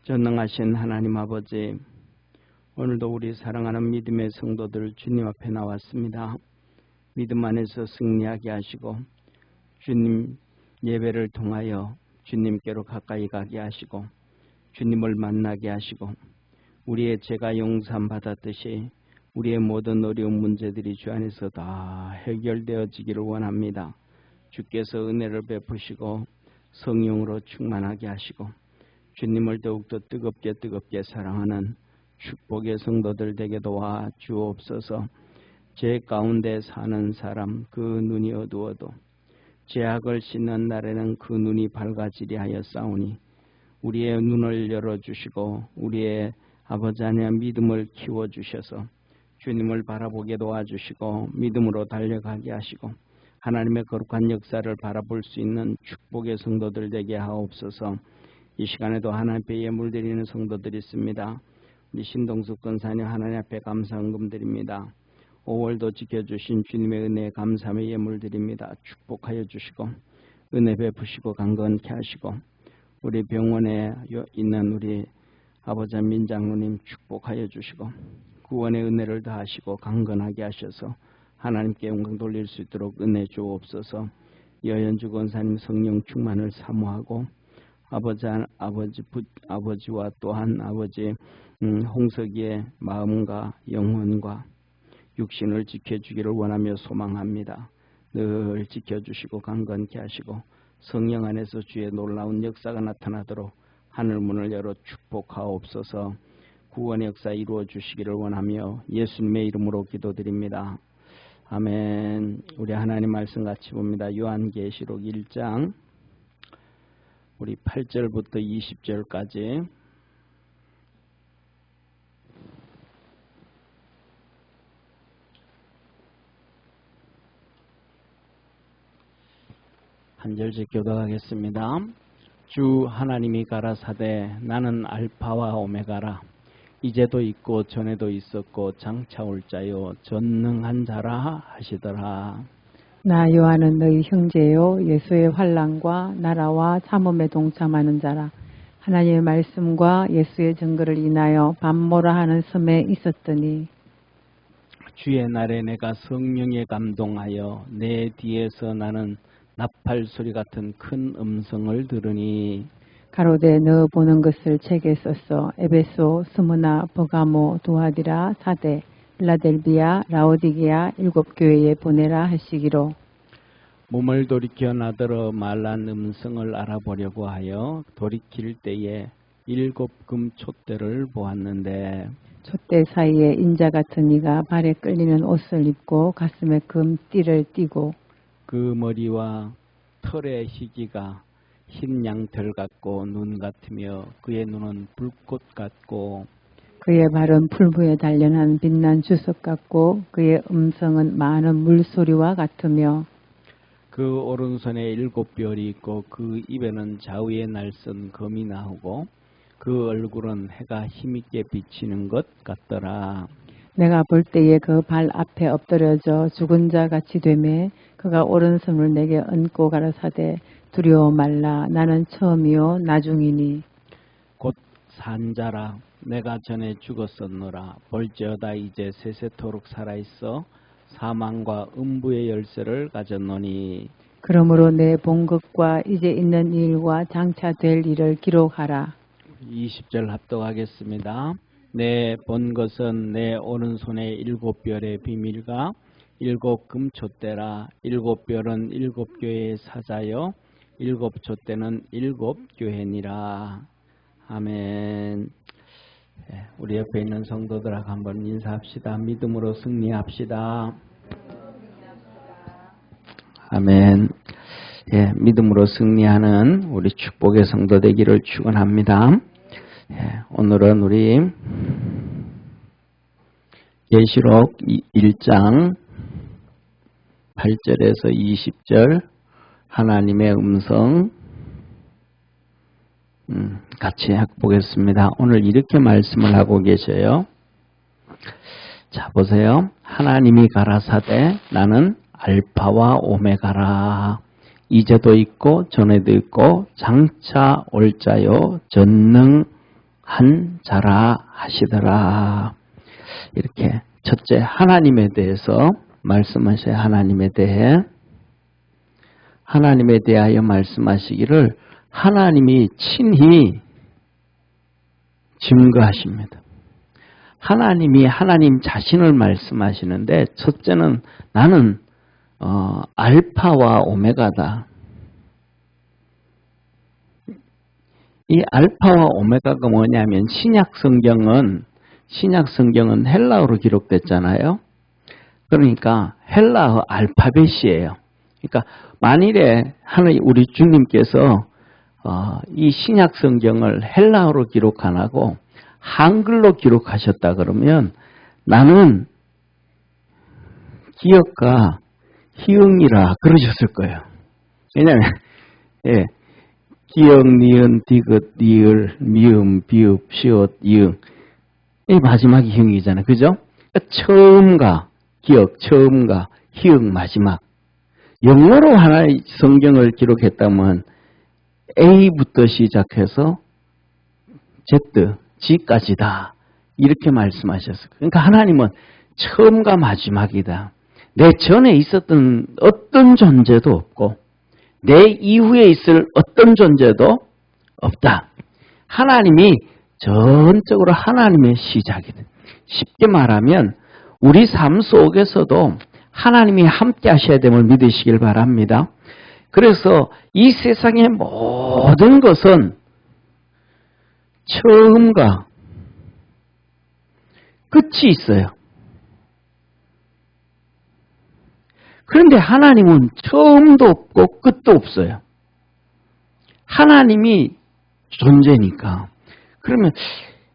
전능하신 하나님 아버지, 오늘도 우리 사랑하는 믿음의 성도들 주님 앞에 나왔습니다. 믿음 안에서 승리하게 하시고 주님 예배를 통하여 주님께로 가까이 가게 하시고 주님을 만나게 하시고 우리의 죄가 용서받았듯이 우리의 모든 어려운 문제들이 주 안에서 다 해결되어지기를 원합니다. 주께서 은혜를 베푸시고 성령으로 충만하게 하시고 주님을 더욱더 뜨겁게 사랑하는 축복의 성도들 되게 도와 주옵소서. 죄 가운데 사는 사람 그 눈이 어두워도 죄악을 씻는 날에는 그 눈이 밝아지리 하여 싸우니 우리의 눈을 열어주시고 우리의 아버지 안에 믿음을 키워주셔서 주님을 바라보게 도와주시고 믿음으로 달려가게 하시고 하나님의 거룩한 역사를 바라볼 수 있는 축복의 성도들 되게 하옵소서. 이 시간에도 하나님 앞에 예물 드리는 성도들이 있습니다. 우리 신동숙 권사님 하나님 앞에 감사 헌금 드립니다. 5월도 지켜주신 주님의 은혜에 감사의 예물 드립니다. 축복하여 주시고 은혜 베푸시고 강건케 하시고 우리 병원에 있는 우리 아버지 민장로님 축복하여 주시고 구원의 은혜를 다하시고 강건하게 하셔서 하나님께 영광 돌릴 수 있도록 은혜 주옵소서. 여현주 권사님 성령 충만을 사모하고 아버지와 또한 아버지 홍석이의 마음과 영혼과 육신을 지켜주기를 원하며 소망합니다. 늘 지켜주시고 강건케 하시고 성령 안에서 주의 놀라운 역사가 나타나도록 하늘문을 열어 축복하옵소서. 구원의 역사 이루어 주시기를 원하며 예수님의 이름으로 기도드립니다. 아멘. 우리 하나님 말씀 같이 봅니다. 요한계시록 1장 우리 8절부터 20절까지 한 절씩 교독하겠습니다. 주 하나님이 가라사대 나는 알파와 오메가라 이제도 있고 전에도 있었고 장차 올 자요 전능한 자라 하시더라. 나 요한은 너희 형제요 예수의 환난과 나라와 참음에 동참하는 자라. 하나님의 말씀과 예수의 증거를 인하여 밤모라 하는 섬에 있었더니 주의 날에 내가 성령에 감동하여 내 뒤에서 나는 나팔 소리 같은 큰 음성을 들으니 가로되 너 보는 것을 책에 썼어. 에베소, 스무나, 버가모, 두아디라, 사데, 필라델비아, 라오디게아 7교회에 보내라 하시기로. 몸을 돌이켜 나더러 말한 음성을 알아보려고 하여 돌이킬 때에 7 금촛대를 보았는데 촛대 사이에 인자 같은 이가 발에 끌리는 옷을 입고 가슴에 금띠를 띠고 그 머리와 털의 희기가 흰 양털 같고 눈 같으며 그의 눈은 불꽃 같고 그의 발은 풀무에 단련한 빛난 주석 같고 그의 음성은 많은 물소리와 같으며 그 오른손에 7별이 있고 그 입에는 좌우에 날선 검이 나오고 그 얼굴은 해가 힘있게 비치는 것 같더라. 내가 볼 때에 그 발 앞에 엎드려져 죽은 자 같이 되매 그가 오른손을 내게 얹고 가라사대 두려워 말라 나는 처음이요 나중이니 곧 산자라 내가 전에 죽었었노라 볼지어다 이제 세세토록 살아있어 사망과 음부의 열쇠를 가졌노니 그러므로 내 본 것과 이제 있는 일과 장차 될 일을 기록하라. 20절 합독하겠습니다. 내 본 것은 내 오른손에 7별의 비밀과 7 금촛대라. 7별은 7교회의 사자요 7 촛대는 7 교회니라. 아멘. 우리 옆에 있는 성도들하고 한번 인사합시다. 믿음으로 승리합시다. 아멘. 예, 믿음으로 승리하는 우리 축복의 성도 되기를 축원합니다. 예, 오늘은 우리 계시록 1장 8절에서 20절 하나님의 음성 같이 보겠습니다. 오늘 이렇게 말씀을 하고 계셔요. 자, 보세요. 하나님이 가라사대 나는 알파와 오메가라. 이제도 있고 전에도 있고 장차 올 자요 전능한 자라 하시더라. 이렇게 첫째 하나님에 대해서 말씀하셔요. 하나님에 대하여 말씀하시기를 하나님이 친히 증거하십니다. 하나님이 하나님 자신을 말씀하시는데 첫째는 나는 알파와 오메가다. 이 알파와 오메가가 뭐냐면 신약 성경은 헬라어로 기록됐잖아요. 그러니까 헬라어 알파벳이에요. 그러니까 만일에 우리 주님께서 이 신약 성경을 헬라어로 기록 안 하고 한글로 기록하셨다 그러면 나는 기역과 희응이라 그러셨을 거예요. 왜냐하면 기역, 니은, 디귿, 리을, 미음, 비읍, 시옷, 이응 이 마지막이 희응이잖아요. 그죠? 그러니까 처음과 기역, 처음과 희응, 마지막. 영어로 하나의 성경을 기록했다면 A부터 시작해서 Z, G까지다. 이렇게 말씀하셨어요. 그러니까 하나님은 처음과 마지막이다. 내 전에 있었던 어떤 존재도 없고 내 이후에 있을 어떤 존재도 없다. 하나님이 전적으로 하나님의 시작이다. 쉽게 말하면 우리 삶 속에서도 하나님이 함께 하셔야 됨을 믿으시길 바랍니다. 그래서 이 세상의 모든 것은 처음과 끝이 있어요. 그런데 하나님은 처음도 없고 끝도 없어요. 하나님이 존재니까. 그러면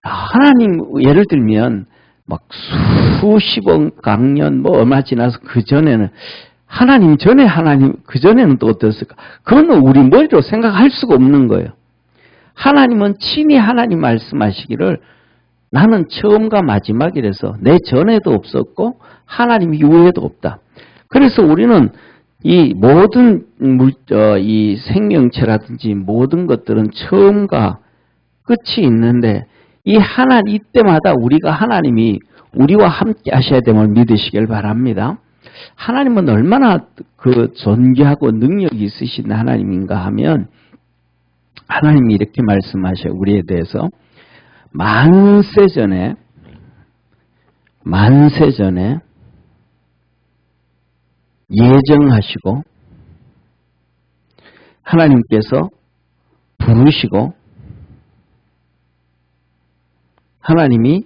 하나님 예를 들면 막 수십억 강년 얼마 지나서 그 전에는 하나님 전에 그 전에는 또 어땠을까? 그건 우리 머리로 생각할 수가 없는 거예요. 하나님은 친히 하나님 말씀하시기를 나는 처음과 마지막이라서 내 전에도 없었고 하나님 이후에도 없다. 그래서 우리는 이 모든 이 생명체라든지 모든 것들은 처음과 끝이 있는데 이때마다 하나님이 우리와 함께 하셔야 됨을 믿으시길 바랍니다. 하나님은 얼마나 존귀하고 능력이 있으신 하나님인가 하면 하나님이 이렇게 말씀하셔요. 우리에 대해서 만세 전에 예정하시고 하나님께서 부르시고 하나님이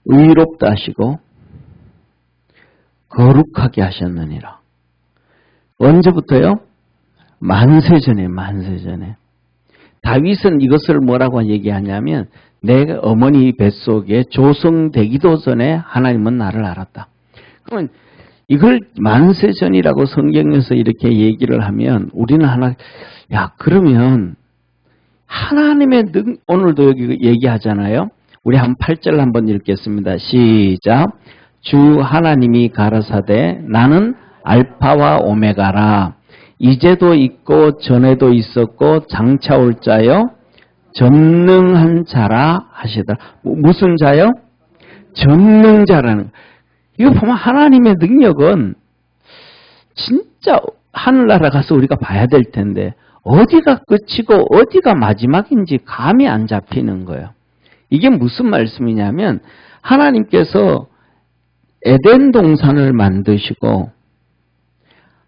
의롭다 하시고 거룩하게 하셨느니라. 언제부터요? 만세 전에. 다윗은 이것을 뭐라고 얘기하냐면 내 어머니 뱃속에 조성되기도 전에 하나님은 나를 알았다. 그러면 이걸 만세 전이라고 성경에서 이렇게 얘기를 하면 우리는 그러면 하나님의 오늘도 여기 얘기하잖아요. 우리 한 8절 한번 읽겠습니다. 시작. 주 하나님이 가라사대 나는 알파와 오메가라. 이제도 있고 전에도 있었고 장차 올 자요 전능한 자라 하시더라. 무슨 자요? 전능자라는. 이거 보면 하나님의 능력은 진짜 하늘나라 가서 우리가 봐야 될 텐데 어디가 끝이고 어디가 마지막인지 감이 안 잡히는 거예요. 이게 무슨 말씀이냐면 하나님께서 에덴 동산을 만드시고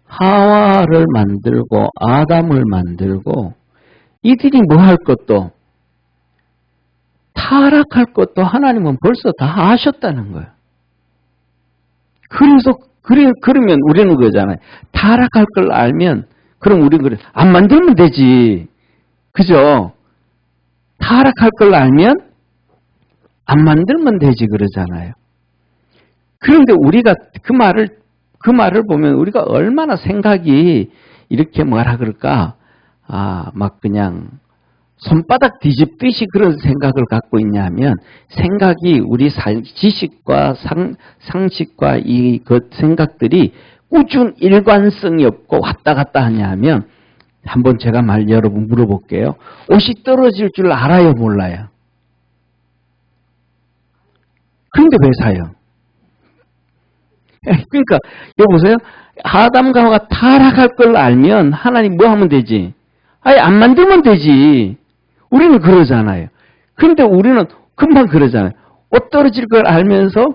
하와를 만들고 아담을 만들고 이들이 뭐 할 것도 타락할 것도 하나님은 벌써 다 아셨다는 거예요. 그러면 우리는 그러잖아요. 타락할 걸 알면 그럼 우리는 안 만들면 되지. 그죠? 타락할 걸 알면 안 만들면 되지 그러잖아요. 그런데 우리가 그 말을 보면 우리가 얼마나 생각이 이렇게 뭐라 그럴까? 막 그냥 손바닥 뒤집듯이 그런 생각을 갖고 있냐면 생각이 우리 지식과 상식과 이 생각들이 꾸준 일관성이 없고 왔다 갔다 하냐면 한번 제가 여러분 물어볼게요. 옷이 떨어질 줄 알아요, 몰라요? 그런데 왜 사요? 그러니까 여보세요. 아담과 하와가 타락할 걸 알면 하나님 뭐 하면 되지? 아예 안 만들면 되지. 우리는 그러잖아요. 그런데 우리는 금방 그러잖아요. 옷 떨어질 걸 알면서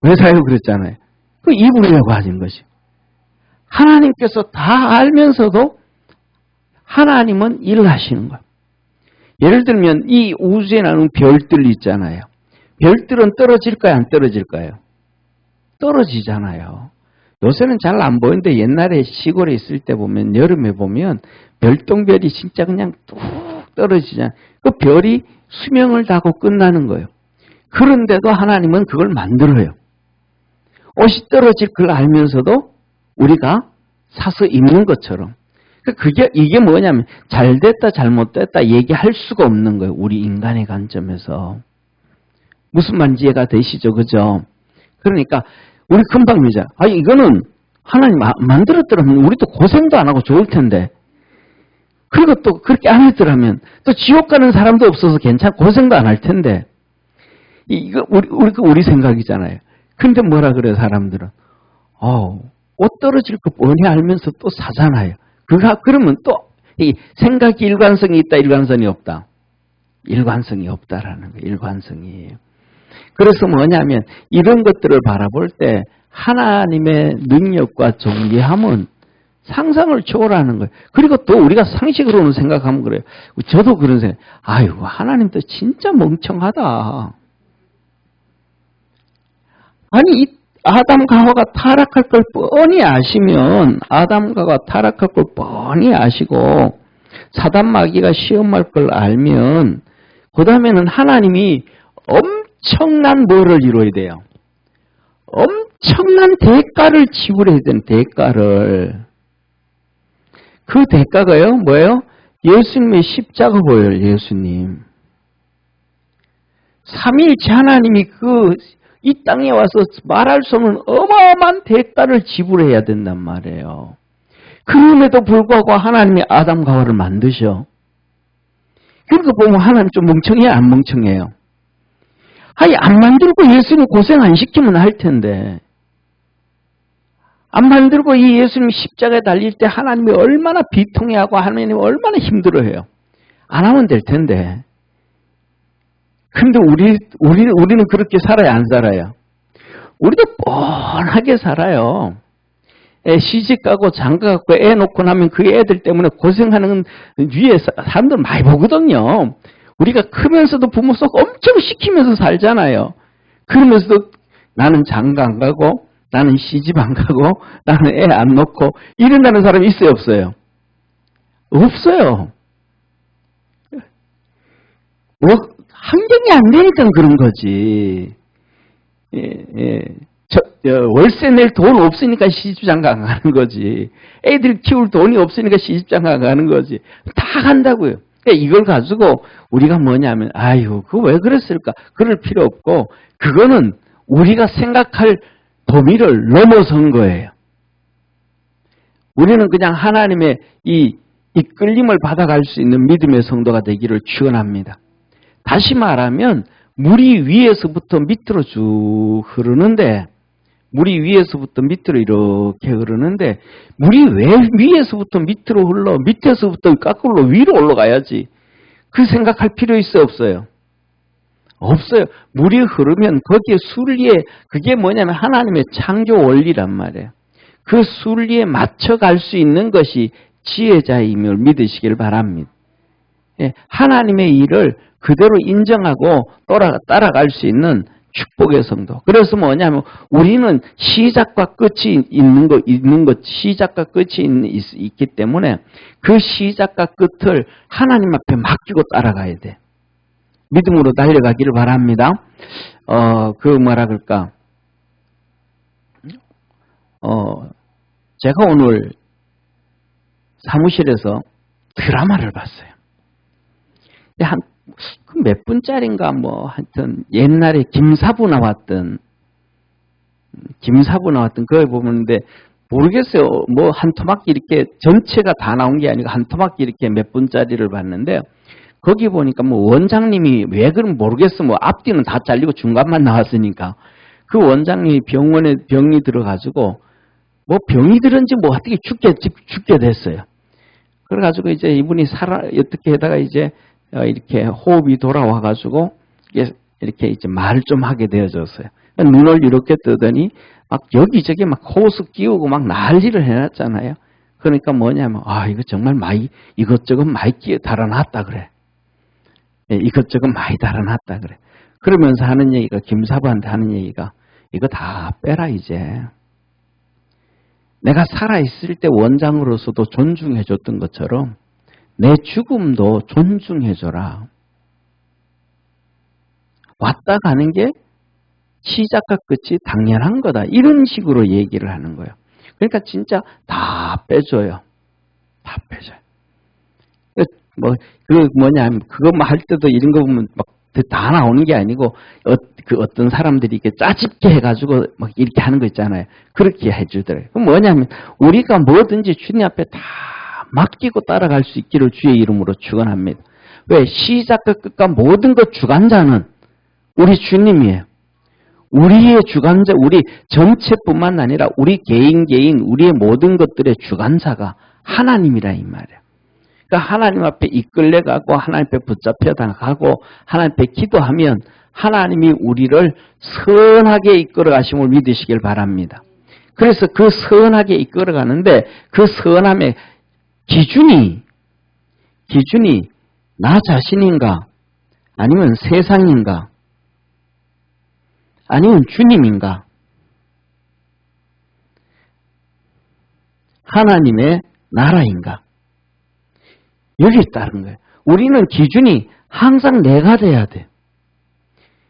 왜 사요? 그랬잖아요. 그 입으려고 하는 것이. 하나님께서 다 알면서도 하나님은 일을 하시는 거예요. 예를 들면 이 우주에 나오는 별들 있잖아요. 별들은 떨어질까요? 안 떨어질까요? 떨어지잖아요. 요새는 잘 안 보이는데 옛날에 시골에 있을 때 보면 여름에 보면 별똥별이 진짜 그냥 뚝 떨어지잖아요. 그 별이 수명을 다하고 끝나는 거예요. 그런데도 하나님은 그걸 만들어요. 옷이 떨어질 걸 알면서도 우리가 사서 입는 것처럼. 이게 뭐냐면 잘됐다 잘못됐다 얘기할 수가 없는 거예요. 우리 인간의 관점에서. 무슨 말인지 이해가 되시죠? 그죠? 그러니까 우리 금방 믿자. 이거는 하나님 만들었더라면 우리도 고생도 안 하고 좋을 텐데. 그리고 또 그렇게 안 했더라면 또 지옥 가는 사람도 없어서 고생도 안 할 텐데. 이거 우리 생각이잖아요. 근데 뭐라 그래요, 사람들은? 옷 떨어질 거 뻔히 알면서 또 사잖아요. 그러면 또 이 생각이 일관성이 있다, 일관성이 없다. 일관성이 없다라는 거예요. 일관성이에요. 그래서 뭐냐면 이런 것들을 바라볼 때 하나님의 능력과 존귀함은 상상을 초월하는 거예요. 그리고 또 우리가 상식으로는 생각하면 그래요. 저도 그런 생각. 아이고 하나님도 진짜 멍청하다. 아니 이 아담과 하와가 타락할 걸 뻔히 아시면 아담과 하와가 타락할 걸 뻔히 아시고 사단 마귀가 시험할 걸 알면 그 다음에는 하나님이 엄청난 뭐를 이루어야 돼요. 엄청난 대가를 지불해야 되는 대가를. 그 대가가요 뭐예요? 예수님의 십자가 보여요. 예수님. 삼위일체 하나님이 이 땅에 와서 말할 수 없는 어마어마한 대가를 지불해야 된단 말이에요. 그럼에도 불구하고 하나님이 아담과 하와를 만드셔. 그러니까 보면 하나님 좀 멍청해요? 안 멍청해요? 안 만들고 예수님 고생 안 시키면 할 텐데. 안 만들고 이 예수님 십자가에 달릴 때 하나님이 얼마나 비통해하고 하나님이 얼마나 힘들어해요. 안 하면 될 텐데. 근데 우리는 그렇게 살아요, 안 살아요? 우리도 뻔하게 살아요. 애 시집가고 장가가고 애 놓고 나면 그 애들 때문에 고생하는 위에 사람들 많이 보거든요. 우리가 크면서도 부모 속 엄청 시키면서 살잖아요. 그러면서도 나는 장가 안 가고 나는 시집 안 가고 나는 애 안 놓고 이런다는 사람이 있어요, 없어요? 없어요. 환경이 안 되니까 그런 거지. 월세 낼 돈 없으니까 시집장가 안 가는 거지. 애들 키울 돈이 없으니까 시집장가 안 가는 거지. 다 간다고요. 이걸 가지고 우리가 뭐냐면 그거 왜 그랬을까? 그럴 필요 없고 그거는 우리가 생각할 범위를 넘어선 거예요. 우리는 그냥 하나님의 이 이끌림을 받아갈 수 있는 믿음의 성도가 되기를 축원합니다. 다시 말하면 물이 위에서부터 밑으로 쭉 흐르는데 물이 위에서부터 밑으로 이렇게 흐르는데 물이 왜 위에서부터 밑으로 흘러 밑에서부터 거꾸로 위로 올라가야지 그 생각할 필요 있어요, 없어요? 없어요. 물이 흐르면 거기에 순리에 그게 뭐냐면 하나님의 창조 원리란 말이에요. 그 순리에 맞춰갈 수 있는 것이 지혜자임을 믿으시길 바랍니다. 하나님의 일을 그대로 인정하고 따라갈 수 있는 축복의 성도. 그래서 뭐냐면 우리는 시작과 끝이 시작과 끝이 있기 때문에 그 시작과 끝을 하나님 앞에 맡기고 따라가야 돼. 믿음으로 달려가기를 바랍니다. 제가 오늘 사무실에서 드라마를 봤어요. 몇 분짜리인가 하여튼 옛날에 김사부 나왔던 그걸 보는데 모르겠어요. 한 토막이 이렇게 전체가 다 나온 게 아니고 한 토막이 이렇게 몇 분짜리를 봤는데 거기 보니까 뭐 원장님이 왜 그런 모르겠어. 뭐 앞뒤는 다 잘리고 중간만 나왔으니까. 그 원장님이 병원에 병이 들어가지고 뭐 병이 들은지 뭐 어떻게 죽게 됐어요. 그래가지고 이제 이분이 어떻게 하다가 이제 이렇게 호흡이 돌아와가지고 이렇게 이제 말을 좀 하게 되어졌어요. 눈을 이렇게 뜨더니 막 여기저기 막 호수 끼우고 막 난리를 해놨잖아요. 그러니까 뭐냐면, 이거 정말 이것저것 많이 달아놨다 그래. 예, 이것저것 많이 달아놨다 그래. 그러면서 하는 얘기가, 김사부한테 하는 얘기가, 이거 다 빼라, 이제. 내가 살아있을 때 원장으로서도 존중해줬던 것처럼, 내 죽음도 존중해줘라. 왔다 가는 게 시작과 끝이 당연한 거다. 이런 식으로 얘기를 하는 거예요. 그러니까 진짜 다 빼줘요. 다 빼줘요. 그거 할 때도 이런 거 보면 막 다 나오는 게 아니고, 어떤 사람들이 이렇게 짜집게 해가지고 막 이렇게 하는 거 있잖아요. 그렇게 해주더래요. 그럼 뭐냐면, 우리가 뭐든지 주님 앞에 다 맡기고 따라갈 수 있기를 주의 이름으로 축원합니다. 왜? 시작과 끝과 모든 것 주관자는 우리 주님이에요. 우리의 주관자, 우리 전체뿐만 아니라 우리 개인, 우리의 모든 것들의 주관자가 하나님이라 이 말이에요. 그러니까 하나님 앞에 이끌려가고 하나님 앞에 붙잡혀 나가고 하나님 앞에 기도하면 하나님이 우리를 선하게 이끌어 가심을 믿으시길 바랍니다. 그래서 그 선하게 이끌어 가는데 그 선함의 기준이 나 자신인가? 아니면 세상인가? 아니면 주님인가? 하나님의 나라인가? 여기에 따른 거예요. 우리는 기준이 항상 내가 돼야 돼.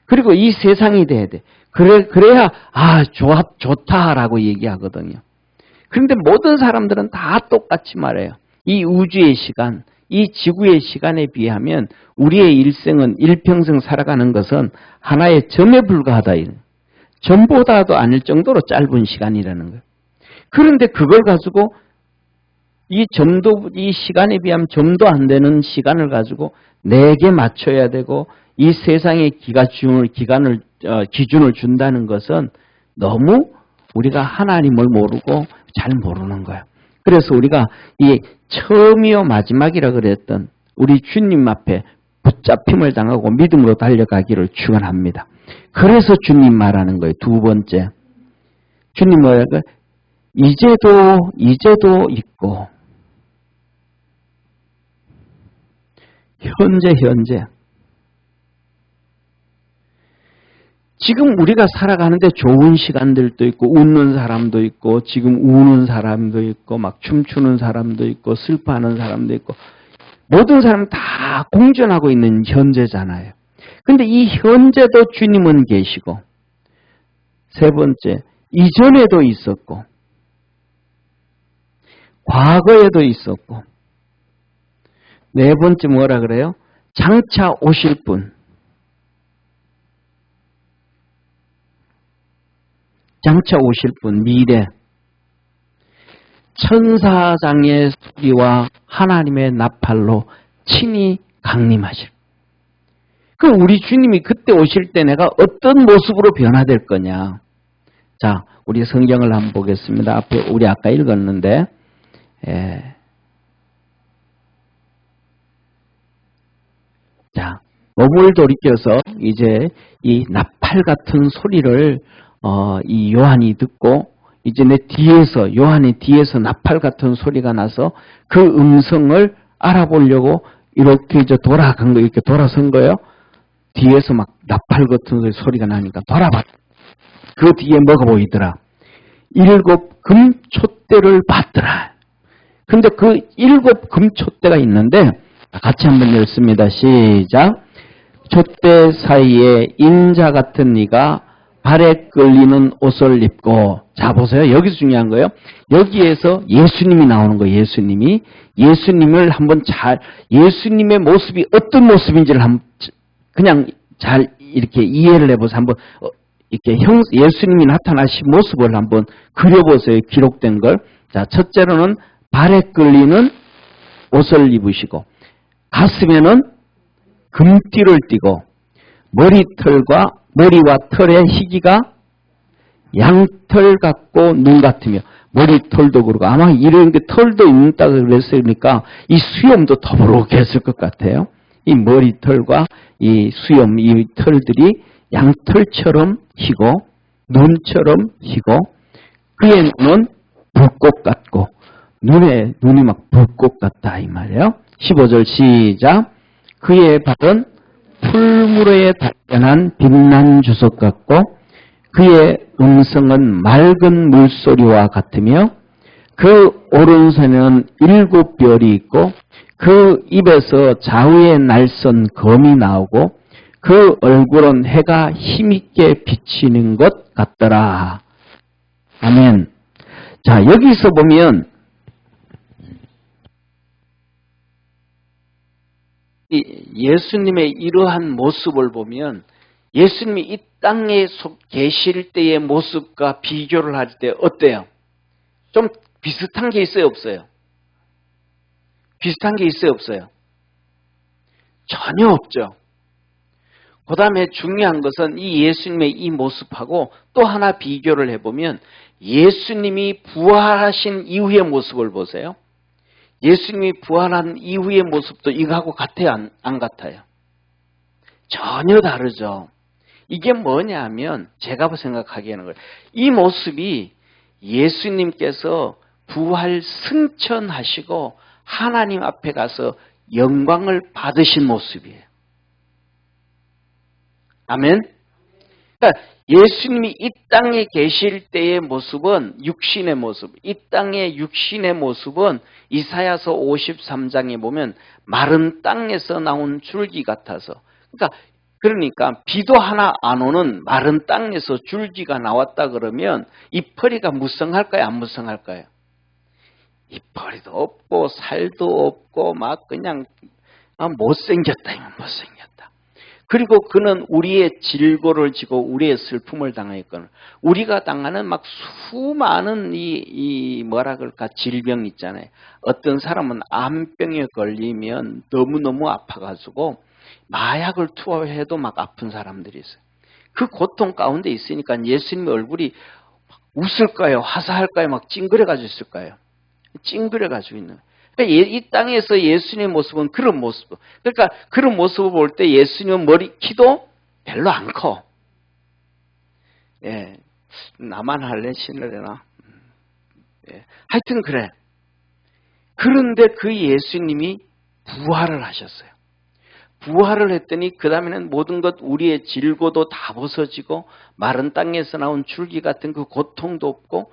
그리고 이 세상이 돼야 돼. 그래야 좋다라고 얘기하거든요. 그런데 모든 사람들은 다 똑같이 말해요. 이 우주의 시간, 이 지구의 시간에 비하면 우리의 일생은 일평생 살아가는 것은 하나의 점에 불과하다. 점보다도 아닐 정도로 짧은 시간이라는 거예요. 그런데 그걸 가지고 이 시간에 비하면 점도 안 되는 시간을 가지고 내게 맞춰야 되고 이 세상의 기준을 준다는 것은 너무 우리가 하나님을 모르고 잘 모르는 거예요. 그래서 우리가 이 처음이요 마지막이라 그랬던 우리 주님 앞에 붙잡힘을 당하고 믿음으로 달려가기를 축원합니다. 그래서 주님 말하는 거예요. 두 번째. 주님 뭐라고? 이제도 있고 현재 지금 우리가 살아가는데 좋은 시간들도 있고 웃는 사람도 있고 지금 우는 사람도 있고 막 춤추는 사람도 있고 슬퍼하는 사람도 있고 모든 사람 다 공존하고 있는 현재잖아요. 근데 이 현재도 주님은 계시고 세 번째 이전에도 있었고 과거에도 있었고 네 번째 뭐라 그래요? 장차 오실 분. 장차 오실 분, 미래. 천사장의 소리와 하나님의 나팔로 친히 강림하실. 그럼 우리 주님이 그때 오실 때 내가 어떤 모습으로 변화될 거냐. 자, 우리 성경을 한번 보겠습니다. 앞에 우리 아까 읽었는데 자, 몸을 돌이켜서 이제 이 나팔 같은 소리를 이 요한이 듣고 이제 내 뒤에서 요한의 뒤에서 나팔 같은 소리가 나서 그 음성을 알아보려고 이렇게 이제 돌아간 거 이렇게 돌아선 거예요. 뒤에서 막 나팔 같은 소리가 나니까 돌아봤. 그 뒤에 뭐가 보이더라? 7 금촛대를 봤더라. 근데 그 7 금촛대가 있는데 같이 한번 읽습니다. 시작. 촛대 사이에 인자 같은 이가 발에 끌리는 옷을 입고 자 보세요. 여기서 중요한 거예요. 여기에서 예수님이 나오는 거예요. 예수님을 한번 예수님의 모습이 어떤 모습인지를 한번 그냥 잘 이렇게 이해를 해보세요. 한번 이렇게 예수님이 나타나신 모습을 한번 그려보세요. 기록된 걸. 자, 첫째로는 발에 끌리는 옷을 입으시고 가슴에는 금띠를 띠고 머리와 털의 희기가 양털 같고 눈 같으며 머리털도 그렇고 아마 이런 게 털도 있다 그랬으니까 이 수염도 더부룩했을 것 같아요. 이 머리털과 이 수염, 이 털들이 양털처럼 희고 눈처럼 희고 그의 눈은 불꽃 같고 눈이 막 불꽃 같다 이 말이에요. 15절 시작. 그의 발은 풀무로에 단련한 빛난 주석 같고 그의 음성은 맑은 물소리와 같으며 그 오른손에는 7별이 있고 그 입에서 좌우에 날선 검이 나오고 그 얼굴은 해가 힘있게 비치는 것 같더라. 아멘. 자, 여기서 보면 예수님의 이러한 모습을 보면 예수님이 이 땅에 계실 때의 모습과 비교를 할 때 어때요? 좀 비슷한 게 있어요, 없어요? 비슷한 게 있어요, 없어요? 전혀 없죠. 그 다음에 중요한 것은 이 예수님의 이 모습하고 또 하나 비교를 해보면 예수님이 부활하신 이후의 모습을 보세요. 예수님이 부활한 이후의 모습도 이거하고 같아요, 안 같아요? 전혀 다르죠. 이게 뭐냐 하면 제가 생각하기에는 거예요. 이 모습이 예수님께서 부활 승천하시고 하나님 앞에 가서 영광을 받으신 모습이에요. 아멘? 그러니까 예수님이 이 땅에 계실 때의 모습은 육신의 모습, 이 땅의 육신의 모습은 이사야서 53장에 보면 마른 땅에서 나온 줄기 같아서 그러니까 비도 하나 안 오는 마른 땅에서 줄기가 나왔다 그러면 잎허리가 무성할까요? 안 무성할까요? 잎허리도 없고 살도 없고 막 그냥 못생겼다. 그리고 그는 우리의 질고를 지고 우리의 슬픔을 당하였거늘 우리가 당하는 막 수많은 이 뭐라 그럴까 질병 있잖아요. 어떤 사람은 암병에 걸리면 너무너무 아파가지고 마약을 투하해도 막 아픈 사람들이 있어요. 그 고통 가운데 있으니까 예수님의 얼굴이 웃을까요? 화사할까요? 막 찡그려가지고 있을까요? 찡그려가지고 있는 거예요. 그러니까 이 땅에서 예수님의 모습은 그런 모습. 그러니까 그런 모습을 볼 때 예수님은 키도 별로 안 커. 예, 나만 할래? 신을래나? 예, 하여튼 그래. 그런데 그 예수님이 부활을 하셨어요. 부활을 했더니 그 다음에는 모든 것 우리의 질고도 다 벗어지고 마른 땅에서 나온 줄기 같은 그 고통도 없고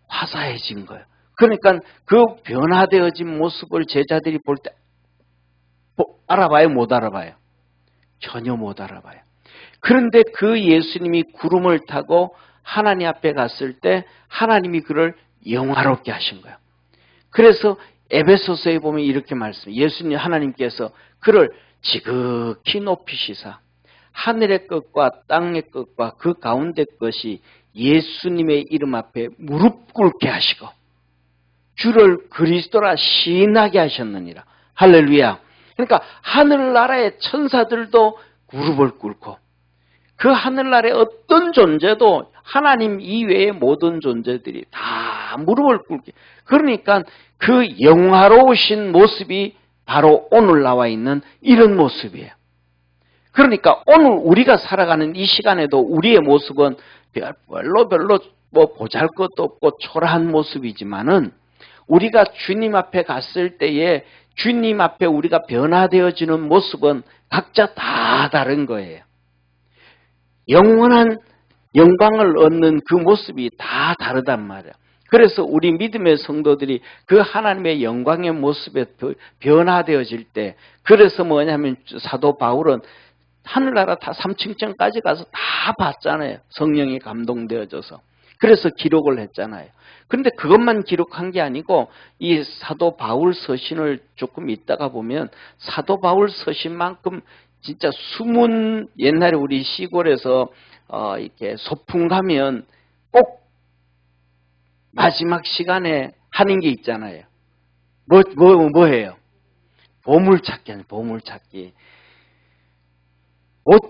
화사해진 거예요. 그러니까 그 변화되어진 모습을 제자들이 볼 때 알아봐요? 못 알아봐요? 전혀 못 알아봐요. 그런데 그 예수님이 구름을 타고 하나님 앞에 갔을 때 하나님이 그를 영화롭게 하신 거예요. 그래서 에베소서에 보면 이렇게 말씀해요. 예수님 하나님께서 그를 지극히 높이시사 하늘의 것과 땅의 것과 그 가운데 것이 예수님의 이름 앞에 무릎 꿇게 하시고 주를 그리스도라 시인하게 하셨느니라. 할렐루야. 그러니까 하늘나라의 천사들도 무릎을 꿇고 그 하늘나라의 어떤 존재도 하나님 이외의 모든 존재들이 다 무릎을 꿇게. 그러니까 그 영화로우신 모습이 바로 오늘 나와 있는 이런 모습이에요. 그러니까 오늘 우리가 살아가는 이 시간에도 우리의 모습은 별로 뭐 보잘것도 없고 초라한 모습이지만은 우리가 주님 앞에 갔을 때에 주님 앞에 우리가 변화되어지는 모습은 각자 다 다른 거예요. 영원한 영광을 얻는 그 모습이 다 다르단 말이에요. 그래서 우리 믿음의 성도들이 그 하나님의 영광의 모습에 변화되어질 때 그래서 뭐냐면 사도 바울은 하늘나라 다 3층까지 가서 다 봤잖아요. 성령이 감동되어져서. 그래서 기록을 했잖아요. 그런데 그것만 기록한 게 아니고 이 사도 바울 서신을 조금 있다가 보면 사도 바울 서신만큼 진짜 숨은 옛날에 우리 시골에서 이렇게 소풍 가면 꼭 마지막 시간에 하는 게 있잖아요. 뭐예요? 보물찾기 아니에요. 보물찾기.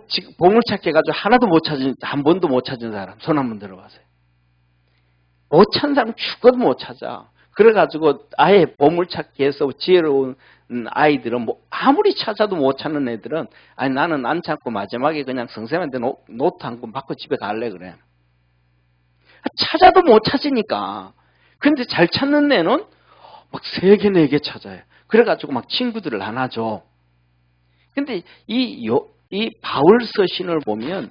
지금 보물찾기 해가지고 하나도 못 찾은, 한 번도 못 찾은 사람 손 한번 들어보세요. 못 찾은 사람 죽어도 못 찾아. 그래가지고 아예 보물찾기에서 지혜로운 아이들은 뭐 아무리 찾아도 못 찾는 애들은 아니 나는 안 찾고 마지막에 그냥 선생님한테 노트 한 권 받고 집에 갈래 그래. 찾아도 못 찾으니까. 근데 잘 찾는 애는 막 3개, 4개 찾아요. 그래가지고 막 친구들을 안 하죠. 근데 이 바울 서신을 보면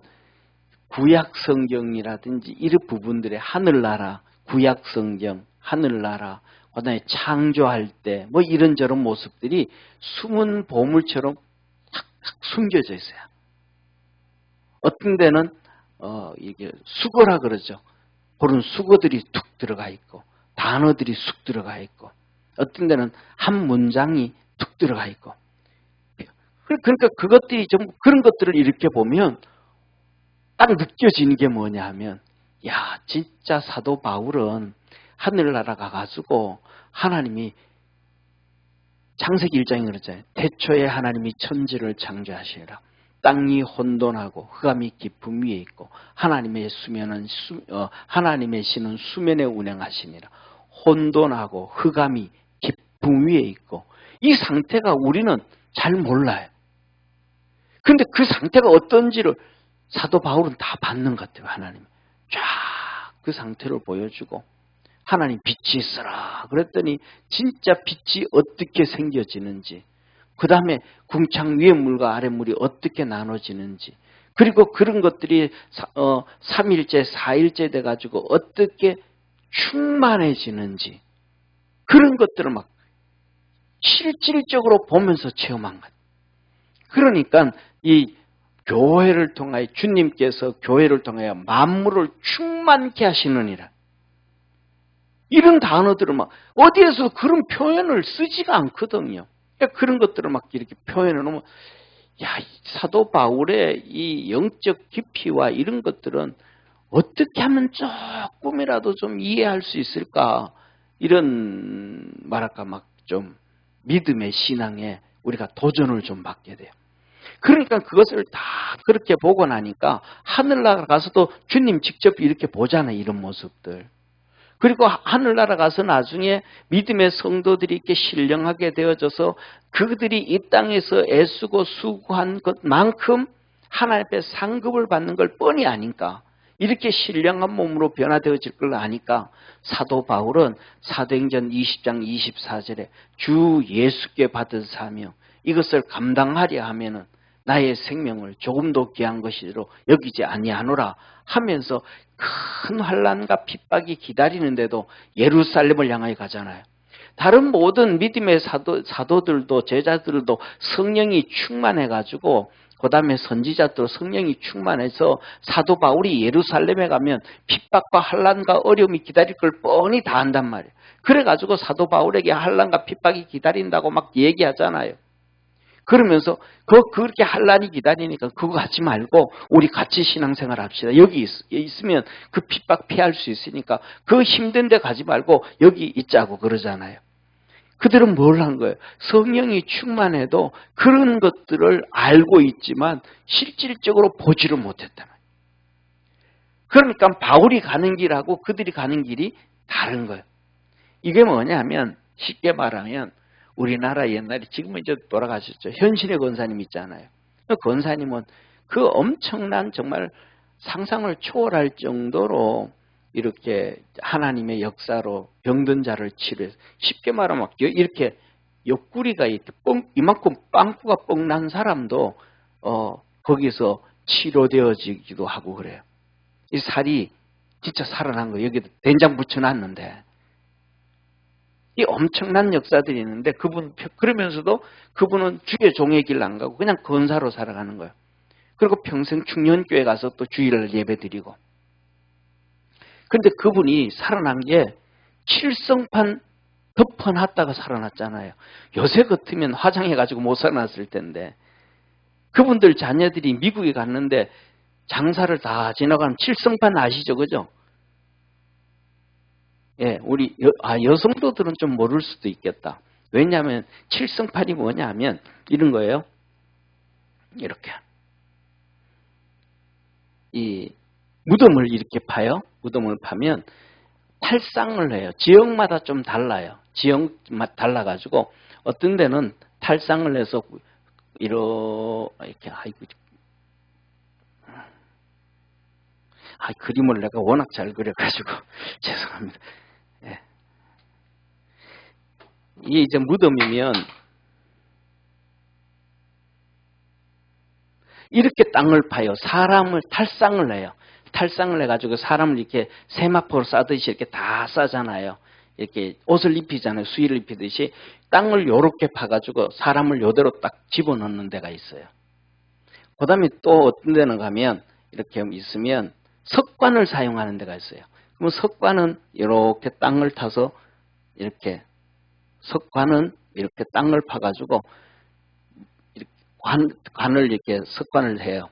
구약 성경이라든지 이런 부분들의 하늘나라, 구약 성경, 하늘나라, 그다음에 창조할 때 뭐 이런저런 모습들이 숨은 보물처럼 탁탁 숨겨져 있어요. 어떤 데는 이게 수거라 그러죠. 그런 수거들이 툭 들어가 있고 단어들이 쑥 들어가 있고 어떤 데는 한 문장이 툭 들어가 있고 그러니까 그것들이 좀 그런 것들을 이렇게 보면 딱 느껴지는 게 뭐냐 하면 야 진짜 사도 바울은 하늘나라 가가지고 하나님이 창세기 1장에 그랬잖아요. 태초에 하나님이 천지를 창조하시니라. 땅이 혼돈하고 흑암이 깊음 위에 있고 하나님의 신은 수면에 운행하시니라. 혼돈하고 흑암이 깊음 위에 있고 이 상태가 우리는 잘 몰라요. 근데 그 상태가 어떤지를 사도 바울은 다 받는 것 같아요. 하나님 쫙 그 상태를 보여주고 하나님 빛이 있어라 그랬더니 진짜 빛이 어떻게 생겨지는지 그 다음에 궁창 위의 물과 아래 물이 어떻게 나눠지는지 그리고 그런 것들이 3일째 4일째 돼가지고 어떻게 충만해지는지 그런 것들을 막 실질적으로 보면서 체험한 것. 그러니까 이 교회를 통하여 주님께서 교회를 통하여 만물을 충만케 하시느니라. 이런 단어들을 막 어디에서 그런 표현을 쓰지가 않거든요. 그러니까 그런 것들을 막 이렇게 표현해 놓으면 야, 사도 바울의 이 영적 깊이와 이런 것들은 어떻게 하면 조금이라도 좀 이해할 수 있을까? 이런 말할까 막 좀 믿음의 신앙에 우리가 도전을 좀 받게 돼요. 그러니까 그것을 다 그렇게 보고 나니까 하늘나라 가서도 주님 직접 이렇게 보잖아요. 이런 모습들. 그리고 하늘나라 가서 나중에 믿음의 성도들이 이렇게 신령하게 되어져서 그들이 이 땅에서 애쓰고 수고한 것만큼 하나님 앞에 상급을 받는 걸 뻔히 아니까 이렇게 신령한 몸으로 변화되어질 걸 아니까 사도 바울은 사도행전 20장 24절에 주 예수께 받은 사명 이것을 감당하려 하면은 나의 생명을 조금도 귀한 것이로 여기지 아니하노라 하면서 큰 환난과 핍박이 기다리는데도 예루살렘을 향하여 가잖아요. 다른 모든 믿음의 사도들도 제자들도 성령이 충만해가지고 그 다음에 선지자들 성령이 충만해서 사도 바울이 예루살렘에 가면 핍박과 환난과 어려움이 기다릴 걸 뻔히 다 안단 말이에요. 그래가지고 사도 바울에게 환난과 핍박이 기다린다고 막 얘기하잖아요. 그러면서 그렇게 환난이 기다리니까 그거 하지 말고 우리 같이 신앙생활 합시다. 여기 있으면 그 핍박 피할 수 있으니까 그 힘든 데 가지 말고 여기 있자고 그러잖아요. 그들은 뭘 한 거예요? 성령이 충만해도 그런 것들을 알고 있지만 실질적으로 보지를 못했단 말이에요. 그러니까 바울이 가는 길하고 그들이 가는 길이 다른 거예요. 이게 뭐냐면 쉽게 말하면 우리나라 옛날에 지금은 이제 돌아가셨죠. 현신의 권사님 있잖아요. 그 권사님은 그 엄청난 정말 상상을 초월할 정도로 이렇게 하나님의 역사로 병든 자를 치료해서 쉽게 말하면 이렇게 옆구리가 이렇게 이만큼 빵꾸가 뻥 난 사람도 거기서 치료되어지기도 하고 그래요. 이 살이 진짜 살아난 거예요. 여기다 된장 붙여놨는데 이 엄청난 역사들이 있는데 그러면서도 그분은 주의 종의 길 안 가고 그냥 권사로 살아가는 거예요. 그리고 평생 충년교회 가서 또 주일날 예배 드리고. 근데 그분이 살아난 게 칠성판 덮어놨다가 살아났잖아요. 요새 같으면 화장해가지고 못 살아났을 텐데 그분들 자녀들이 미국에 갔는데 장사를 다 지나가면 칠성판 아시죠? 그죠? 예, 우리 여성도들은 좀 모를 수도 있겠다. 왜냐하면 칠성판이 뭐냐면 이런 거예요. 이렇게 이 무덤을 이렇게 파요. 무덤을 파면 탈상을 해요. 지역마다 좀 달라요. 지역마다 달라가지고 어떤 데는 탈상을 해서 이렇게 그림을 내가 워낙 잘 그려가지고 죄송합니다. 예. 이게 이제 무덤이면 이렇게 땅을 파요. 사람을 탈상을 해요. 탈상을 해가지고 사람을 이렇게 세마포로 싸듯이 이렇게 다 싸잖아요. 이렇게 옷을 입히잖아요. 수의를 입히듯이 땅을 요렇게 파가지고 사람을 요대로 딱 집어넣는 데가 있어요. 그 다음에 또 어떤 데는 가면 이렇게 있으면 석관을 사용하는 데가 있어요. 그럼 석관은 이렇게 땅을 타서 이렇게 석관은 이렇게 땅을 파가지고 이렇게 관을 이렇게 석관을 해요.